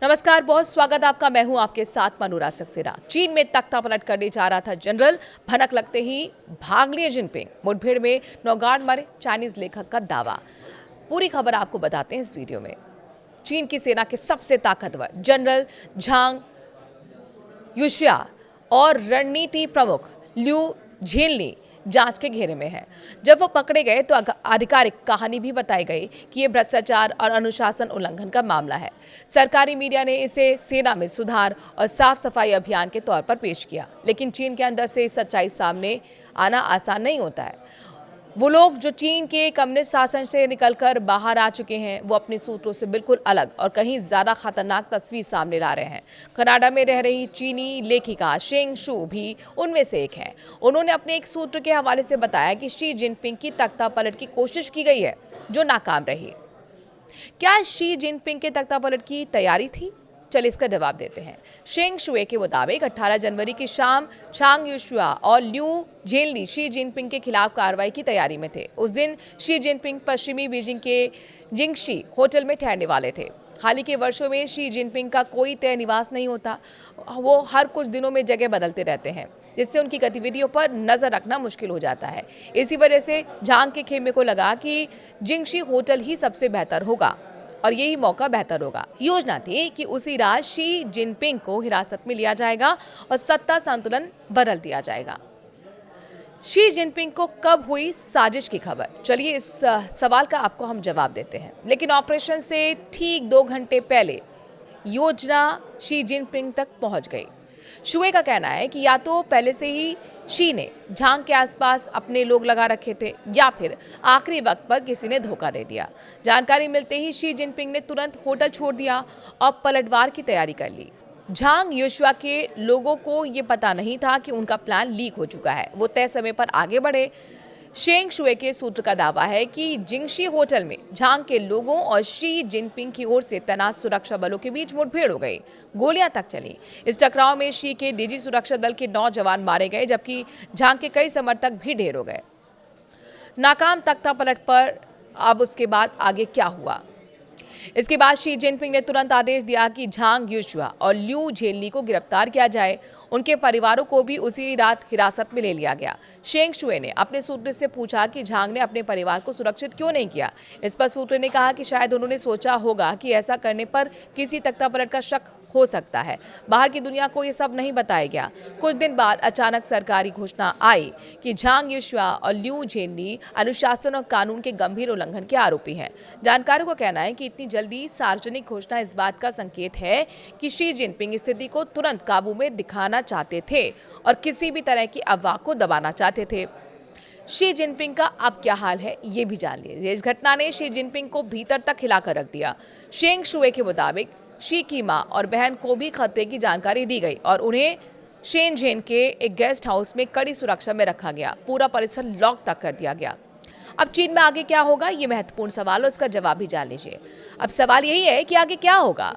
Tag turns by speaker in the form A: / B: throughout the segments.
A: नमस्कार, बहुत स्वागत आपका। मैं हूं आपके साथ मनोरा सक्सेना। चीन में तख्ता पलट करने जा रहा था जनरल, भनक लगते ही भाग लिए जिनपिंग। मुठभेड़ में 9 गार्ड मरे, चाइनीज लेखक का दावा। पूरी खबर आपको बताते हैं इस वीडियो में। चीन की सेना के सबसे ताकतवर जनरल झांग युशिया और रणनीति प्रमुख लिू झेनली जांच के घेरे में है। जब वो पकड़े गए तो आधिकारिक कहानी भी बताई गई कि ये भ्रष्टाचार और अनुशासन उल्लंघन का मामला है। सरकारी मीडिया ने इसे सेना में सुधार और साफ सफाई अभियान के तौर पर पेश किया, लेकिन चीन के अंदर से सच्चाई सामने आना आसान नहीं होता है। वो लोग जो चीन के कम्युनिस्ट शासन से निकलकर बाहर आ चुके हैं, वो अपने सूत्रों से बिल्कुल अलग और कहीं ज्यादा खतरनाक तस्वीर सामने ला रहे हैं। कनाडा में रह रही चीनी लेखिका शेंग शू भी उनमें से एक है। उन्होंने अपने एक सूत्र के हवाले से बताया कि शी जिनपिंग की तख्ता पलट की कोशिश की गई है, जो नाकाम रही। क्या शी जिनपिंग के तख्ता पलट की तैयारी थी? चलिए इसका जवाब देते हैं। शेंग शुए के मुताबिक 18 जनवरी की शाम झांग युशिया और लिू झेनली शी जिनपिंग के खिलाफ कार्रवाई की तैयारी में थे। उस दिन शी जिनपिंग पश्चिमी बीजिंग के जिंगशी होटल में ठहरने वाले थे। हाल ही के वर्षों में शी जिनपिंग का कोई तय निवास नहीं होता। वो हर कुछ दिनों में जगह बदलते रहते हैं, जिससे उनकी गतिविधियों पर नजर रखना मुश्किल हो जाता है। इसी वजह से झांग के खेमे को लगा कि जिंगशी होटल ही सबसे बेहतर होगा और यही मौका बेहतर होगा। योजना थी कि उसी रात शी जिनपिंग को हिरासत में लिया जाएगा और सत्ता संतुलन बदल दिया जाएगा। शी जिनपिंग को कब हुई साजिश की खबर? चलिए इस सवाल का आपको हम जवाब देते हैं। लेकिन ऑपरेशन से ठीक 2 घंटे पहले योजना शी जिनपिंग तक पहुंच गई। शुए का कहना है कि या तो पहले से ही शी ने झांग के आसपास अपने लोग लगा रखे थे, या फिर आखिरी वक्त पर किसी ने धोखा दे दिया। जानकारी मिलते ही शी जिनपिंग ने तुरंत होटल छोड़ दिया और पलटवार की तैयारी कर ली। झांग युशिया के लोगों को ये पता नहीं था कि उनका प्लान लीक हो चुका है। वो तय समय पर आगे बढ़े। शेंग शुए के सूत्र का दावा है कि जिंगशी होटल में झांग के लोगों और शी जिनपिंग की ओर से तैनात सुरक्षा बलों के बीच मुठभेड़ हो गई। गोलियां तक चली। इस टकराव में शी के निजी सुरक्षा दल के 9 जवान मारे गए, जबकि झांग के कई समर्थक भी ढेर हो गए। नाकाम तख्ता पलट पर अब उसके बाद आगे क्या हुआ? इसके बाद शी जिनपिंग ने तुरंत आदेश दिया कि झांग युशिया और लिू झेनली को गिरफ्तार किया जाए। उनके परिवारों को भी उसी रात हिरासत में ले लिया गया। शेंग शुए ने अपने सूत्र से पूछा कि झांग ने अपने परिवार को सुरक्षित क्यों नहीं किया। इस पर सूत्र ने कहा कि शायद उन्होंने सोचा होगा कि ऐसा करने पर किसी तख्ता पलट का शक हो सकता है। बाहर की दुनिया को ये सब नहीं बताया गया। कुछ दिन बाद अचानक सरकारी घोषणा आई कि झांग युशिया और लिू झेनली अनुशासन और कानून के गंभीर उल्लंघन के आरोपी हैं। जानकारों का कहना है कि इतनी जल्दी सार्वजनिक घोषणा इस बात का संकेत है कि शी जिनपिंग स्थिति को तुरंत काबू में दिखाना चाहते थे और किसी भी तरह की अफवाह को दबाना चाहते थे। शी जिनपिंग का अब क्या हाल है, ये भी जान लीजिए। इस घटना ने शी जिनपिंग को भीतर तक हिलाकर रख दिया। शेंग शुए के मुताबिक शी की मां और बहन को भी खतरे की जानकारी दी गई और उन्हें शेनझेन के एक गेस्ट हाउस में कड़ी सुरक्षा में रखा गया। पूरा परिसर लॉक तक कर दिया गया। अब चीन में आगे क्या होगा, ये महत्वपूर्ण सवाल है, उसका जवाब भी जान लीजिए। अब सवाल यही है कि आगे क्या होगा।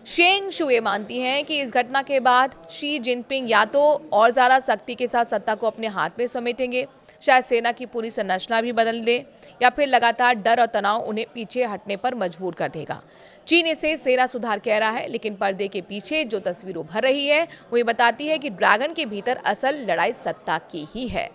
A: शेंग शुए मानती हैं कि इस घटना के बाद शी जिनपिंग या तो और ज्यादा सख्ती के साथ सत्ता को अपने हाथ में समेटेंगे, शायद सेना की पूरी संरचना भी बदल दे, या फिर लगातार डर और तनाव उन्हें पीछे हटने पर मजबूर कर देगा। चीन इसे सेना सुधार कह रहा है, लेकिन पर्दे के पीछे जो तस्वीर उभर रही है वो ये बताती है कि ड्रैगन के भीतर असल लड़ाई सत्ता की ही है।